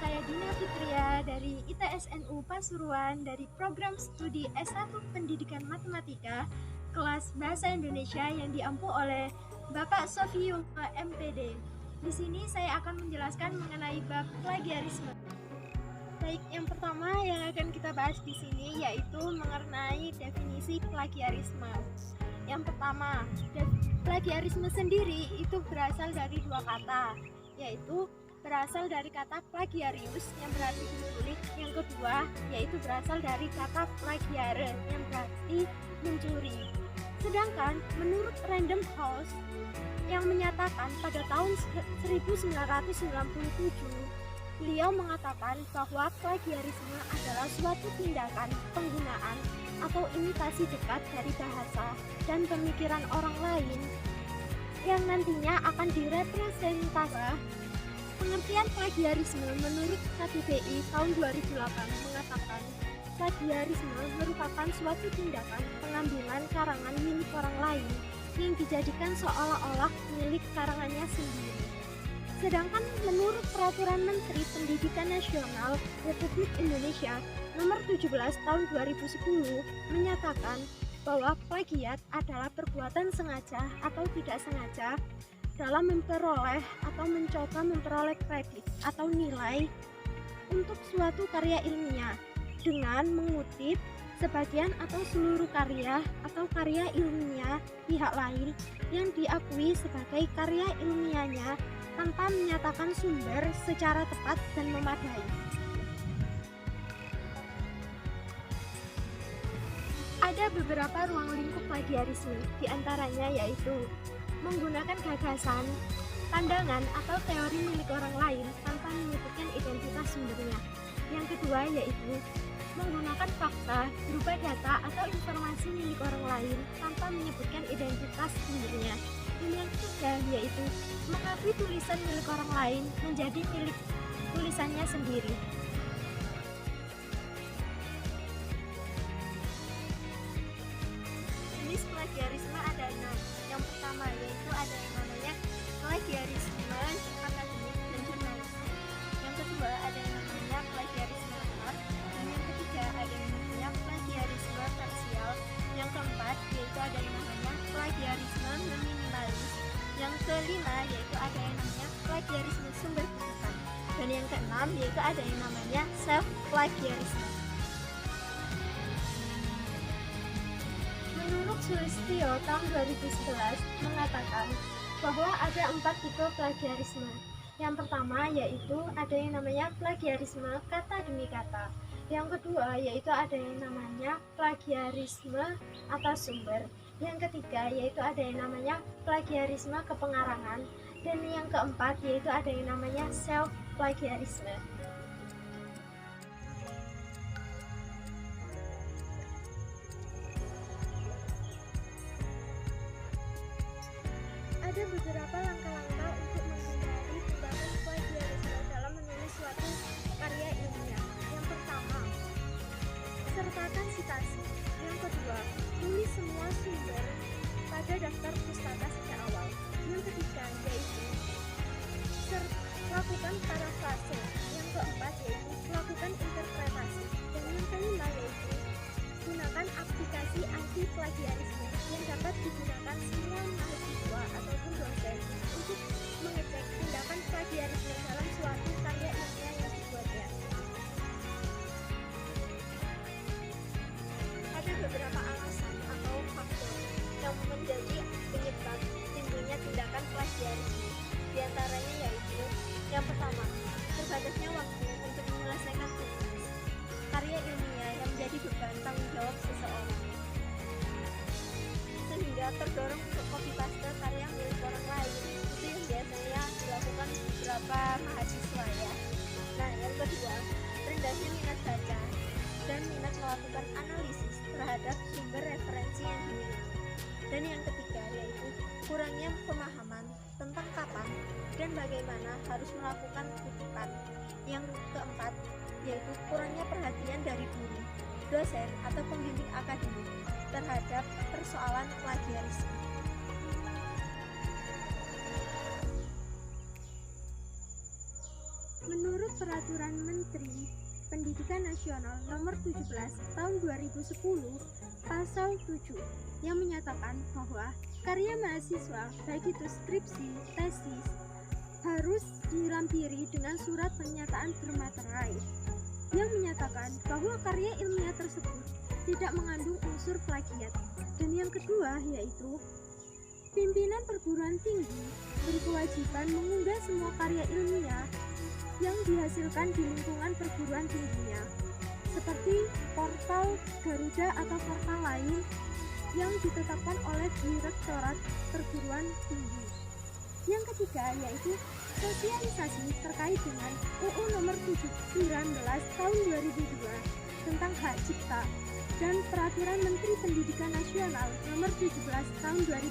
saya Dina Fitria dari ITSNU Pasuruan dari program studi S1 Pendidikan Matematika kelas Bahasa Indonesia yang diampu oleh Bapak Sofiyung MPD. Di sini saya akan menjelaskan mengenai bab plagiarisme. Baik, yang pertama yang akan kita bahas di sini yaitu mengenai definisi plagiarisme. Yang pertama, plagiarisme sendiri itu berasal dari dua kata, yaitu berasal dari kata plagiarius yang berarti menculik, yang kedua yaitu berasal dari kata plagiare yang berarti mencuri. Sedangkan menurut Random House yang menyatakan pada tahun 1997, beliau mengatakan bahwa plagiarisme adalah suatu tindakan penggunaan atau imitasi dekat dari bahasa dan pemikiran orang lain yang nantinya akan direpresentasikan. Pengertian plagiarisme menurut KBBI tahun 2008 mengatakan plagiarisme merupakan suatu tindakan pengambilan karangan milik orang lain yang dijadikan seolah-olah milik karangannya sendiri. Sedangkan menurut Peraturan Menteri Pendidikan Nasional Republik Indonesia Nomor 17 Tahun 2010 menyatakan bahwa plagiat adalah perbuatan sengaja atau tidak sengaja dalam memperoleh atau mencoba memperoleh kredit atau nilai untuk suatu karya ilmiah dengan mengutip sebagian atau seluruh karya atau karya ilmiah pihak lain yang diakui sebagai karya ilmiahnya tanpa menyatakan sumber secara tepat dan memadai. Ada beberapa ruang lingkup plagiarisme, diantaranya yaitu menggunakan gagasan, pandangan, atau teori milik orang lain tanpa menyebutkan identitas sumbernya. Yang kedua yaitu menggunakan fakta berupa data atau informasi milik orang lain tanpa menyebutkan identitas sumbernya. Dan yang ketiga yaitu mengakui tulisan milik orang lain menjadi milik tulisannya sendiri. Jenis plagiarisme ada 6. Yang pertama yaitu ada yang namanya plagiarisme akademik dan jurnalistik. Yang kedua ada yang namanya plagiarisme art. Dan yang ketiga ada yang namanya plagiarisme parsial. Yang keempat yaitu ada yang namanya plagiarisme minimalis. Yang kelima yaitu ada yang namanya plagiarisme sumber kutipan. Dan yang keenam yaitu ada yang namanya self plagiarisme. Menurut Sulistyo tahun 2011 mengatakan bahwa ada 4 tipe plagiarisme. Yang pertama yaitu ada yang namanya plagiarisme kata demi kata. Yang kedua yaitu ada yang namanya plagiarisme atas sumber. Yang ketiga yaitu ada yang namanya plagiarisme kepengarangan. Dan yang keempat yaitu ada yang namanya self plagiarisme. Ada beberapa langkah-langkah untuk menghindari tindakan plagiarisme dalam menulis suatu karya ilmiah. Yang pertama, sertakan citasi. Yang kedua, tulis semua sumber pada daftar pustaka sejak awal. Yang ketiga yaitu lakukan parafrase. Yang keempat yaitu lakukan interpretasi. Dan yang kelima yaitu gunakan aplikasi anti plagiarisme yang dapat digunakan semua mahasiswa ataupun dosen untuk mengecek tindakan plagiarisme dalam suatu karya ilmiah yang dibuatnya. Ada beberapa alasan atau faktor yang menjadi penyebab timbulnya tindakan plagiarisme. Di antaranya yaitu yang pertama, terbatasnya waktu untuk menyelesaikan tugas karya ilmiah yang menjadi beban tanggung jawab seseorang, sehingga terdorong untuk copy paste karya milik orang lain. Itu yang biasanya dilakukan beberapa mahasiswa ya. Nah, yang kedua, rendahnya minat baca dan minat melakukan analisis terhadap sumber referensi yang dimiliki. Dan yang ketiga yaitu kurangnya pemahaman tentang kapan dan bagaimana harus melakukan kutipan. Yang keempat yaitu kurangnya perhatian dari guru, dosen, atau pembimbing akademik terhadap persoalan plagiarisme. Menurut Peraturan Menteri Pendidikan Nasional Nomor 17 Tahun 2010 Pasal 7 yang menyatakan bahwa karya mahasiswa, baik itu skripsi, tesis, harus dilampiri dengan surat pernyataan bermaterai yang menyatakan bahwa karya ilmiah tersebut tidak mengandung unsur plagiat. Dan yang kedua yaitu pimpinan perguruan tinggi berkewajiban mengunggah semua karya ilmiah yang dihasilkan di lingkungan perguruan tingginya, seperti portal Garuda atau portal lain yang ditetapkan oleh Direktorat Perguruan Tinggi. Yang ketiga yaitu sosialisasi terkait dengan UU Nomor 19 Tahun 2002 tentang hak cipta dan Peraturan Menteri Pendidikan Nasional Nomor 17 Tahun 2010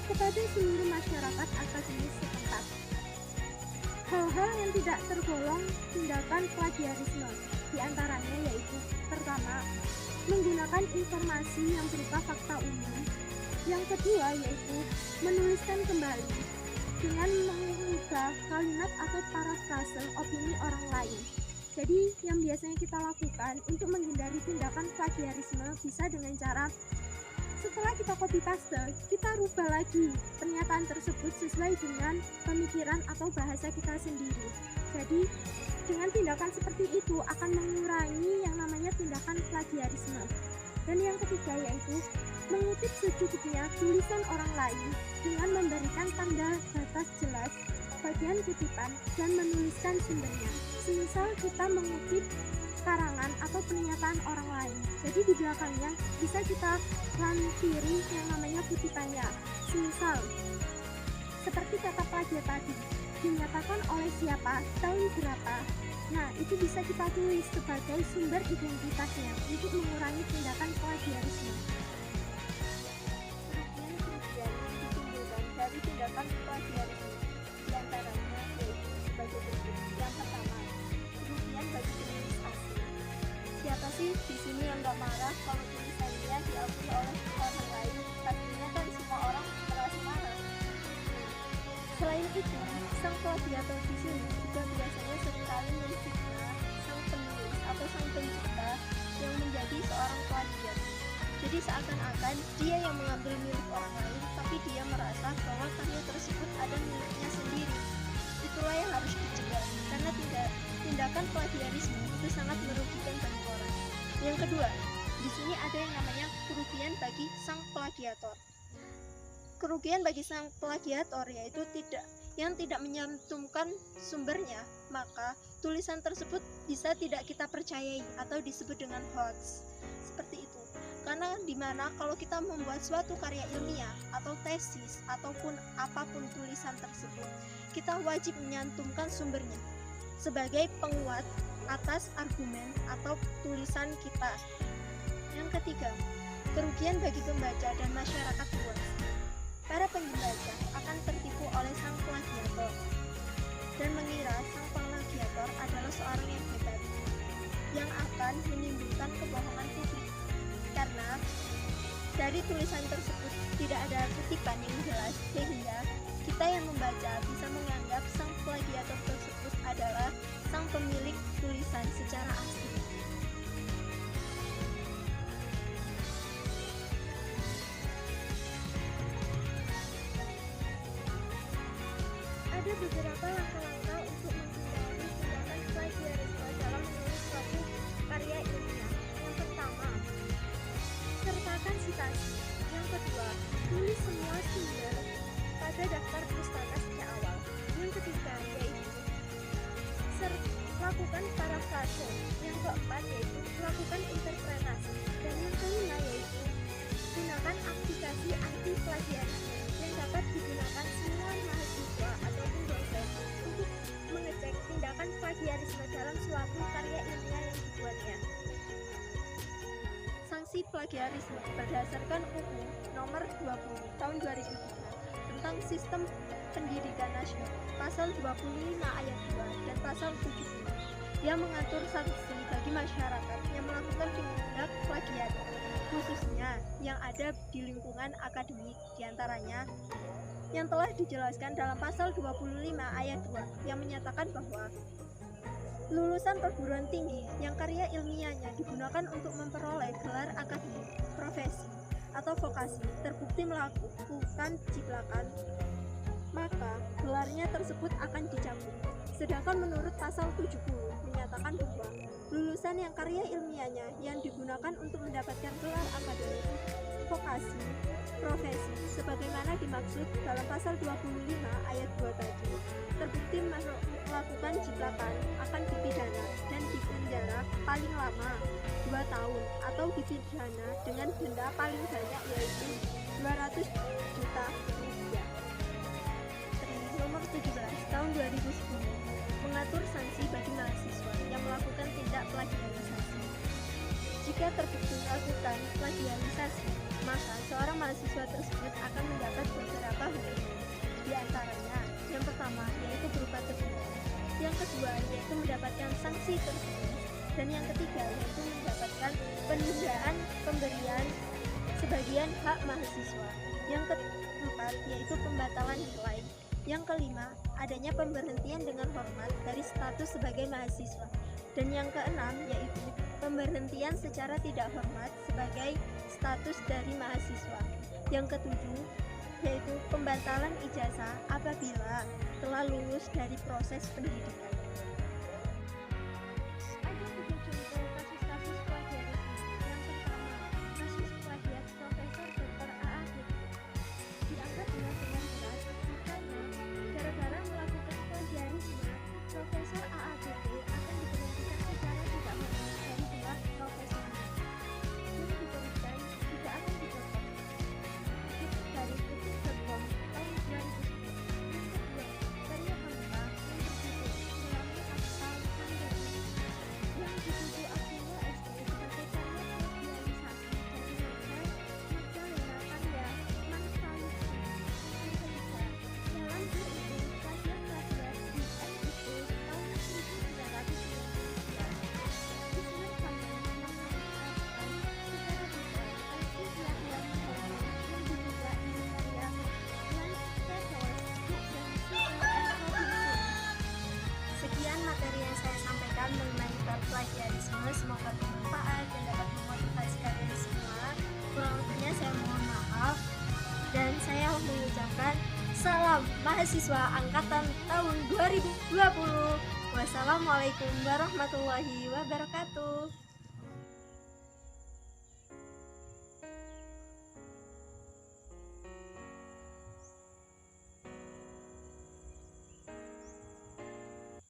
kepada seluruh masyarakat akademis setempat. Hal-hal yang tidak tergolong tindakan plagiarisme diantaranya yaitu pertama, menggunakan informasi yang berupa fakta umum. Yang kedua yaitu menuliskan kembali dengan mengubah kalimat atau parafrase opini orang lain. Jadi yang biasanya kita lakukan untuk menghindari tindakan plagiarisme bisa dengan cara setelah kita copy paste, kita rubah lagi pernyataan tersebut sesuai dengan pemikiran atau bahasa kita sendiri. Jadi dengan tindakan seperti itu akan mengurangi yang namanya tindakan plagiarisme. Dan yang ketiga yaitu mengutip secukupnya tulisan orang lain dengan memberikan tanda batas jelas bagian kutipan dan menuliskan sumbernya. Semisal kita mengutip karangan atau pernyataan orang lain, jadi di belakangnya bisa kita lampiri yang namanya kutipannya. Semisal seperti kata plagiat tadi, dinyatakan oleh siapa, tahun berapa. Nah, itu bisa kita tulis sebagai sumber identitasnya untuk mengurangi tindakan plagiarisme. Kerugian yang ditimbulkan dari tindakan plagiarisme diantaranya yaitu sebagai berikut. Yang pertama, kerugian bagi penulis asli. Siapa sih di sini yang nggak marah kalau tulisannya diakui oleh orang lain? Pastinya kan semua orang merasa marah. Selain itu, sang plagiator di sini juga biasanya seringkali menfitnah sang penulis atau sang pencipta yang menjadi seorang plagiat. Jadi seakan-akan dia yang mengambil milik orang lain, tapi dia merasa bahwa karya tersebut ada miliknya sendiri. Itulah yang harus dicegah, karena tindakan plagiarisme itu sangat merugikan banyak orang. Yang kedua, di sini ada yang namanya kerugian bagi sang plagiator. Kerugian bagi sang plagiator yaitu tidak menyantumkan sumbernya, maka tulisan tersebut bisa tidak kita percayai atau disebut dengan hoax. Seperti itu. Karena dimana kalau kita membuat suatu karya ilmiah atau tesis ataupun apapun tulisan tersebut, kita wajib menyantumkan sumbernya sebagai penguat atas argumen atau tulisan kita. Yang ketiga, kerugian bagi pembaca dan masyarakat luas. Para pembaca akan tertipu oleh sang plagiator dan mengira sang plagiator adalah seorang yang hebat, yang akan menimbulkan kebohongan publik. Karena dari tulisan tersebut tidak ada kutipan yang jelas, sehingga kita yang membaca bisa menganggap sang plagiator tersebut adalah sang pemilik tulisan secara asli. Ada beberapa langkah-langkah untuk menghindari tindakan plagiarisme dalam menulis suatu karya ilmiah. Yang pertama, sertakan citasi. Yang kedua, tulis semua sumber pada daftar pustaka sejak awal. Yang ketiga yaitu lakukan parafrase. Yang keempat yaitu lakukan interpretasi. Dan yang kelima yaitu gunakan aplikasi anti plagiarisme yang dapat digunakan semua mahasiswa ataupun dosen untuk mengecek tindakan plagiarisme dalam suatu karya ilmiah yang dibuatnya. Sanksi plagiarisme berdasarkan UU Nomor 20 Tahun 2003 tentang Sistem Pendidikan Nasional, Pasal 25 Ayat 2 dan Pasal 70 yang mengatur sanksi bagi masyarakat yang melakukan tindak plagiat, khususnya yang ada di lingkungan akademik, diantaranya yang telah dijelaskan dalam pasal 25 ayat 2 yang menyatakan bahwa lulusan perguruan tinggi yang karya ilmiahnya digunakan untuk memperoleh gelar akademik, profesi, atau vokasi terbukti melakukan jiplakan, maka gelarnya tersebut akan dicabut. Sedangkan menurut pasal 70 menyatakan bahwa lulusan yang karya ilmiahnya yang digunakan untuk mendapatkan gelar akademik, vokasi, profesi sebagaimana dimaksud dalam pasal 25 ayat 2 tadi terbukti melakukan jiplakan akan dipidana dan dipenjara paling lama 2 tahun atau dipidana dengan denda paling banyak yaitu 200 juta rupiah. Nomor 17 tahun 2010 mengatur sanksi bagi mahasiswa yang melakukan tindak plagiarisasi. Jika terbukti melakukan plagiarisasi, maka seorang mahasiswa tersebut akan mendapat beberapa hukuman. Di antaranya, yang pertama yaitu berupa teguran, yang kedua yaitu mendapatkan sanksi tertulis, dan yang ketiga yaitu mendapatkan penundaan pemberian sebagian hak mahasiswa. Yang keempat yaitu pembatalan nilai. Yang kelima, adanya pemberhentian dengan hormat dari status sebagai mahasiswa. Dan yang keenam yaitu pemberhentian secara tidak hormat sebagai status dari mahasiswa. Yang ketujuh yaitu pembatalan ijazah apabila telah lulus dari proses pendidikan. Ada 3 contoh kasus-kasus plagiarisme. Yang pertama, kasus plagiat Profesor Dr. A.A. dianggap dengan berat karena gara-gara melakukan plagiarisme, Profesor A.A. akan diberhentikan secara tidak hormat dari gelar profesornya. Yang diberikan tidak akan dipotong. Dari detik.com tahun 2010. Yang kedua, karya Hamka yang berjudul Melalui Akal Pandemi yang dituju Abdullah SD sebagai karya plagiarisasi dari novel Magdalena karya Mansalisi. Yang ketiga, dalam judul itu plagiat-plagiat di NIP tahun 1993. Ismail Kamil memanfaatkan secara detail arti plagiat novel yang diduga ini karya Lanceros dan Cecil M. Robinson. Sekian materi yang saya sampaikan mengenai bab plagiarisme. Semoga bermanfaat dan dapat memotivasi kalian semua. Kurang lebihnya saya mohon maaf dan saya mengucapkan salam mahasiswa angkatan tahun 2020. Wassalamualaikum warahmatullahi wabarakatuh.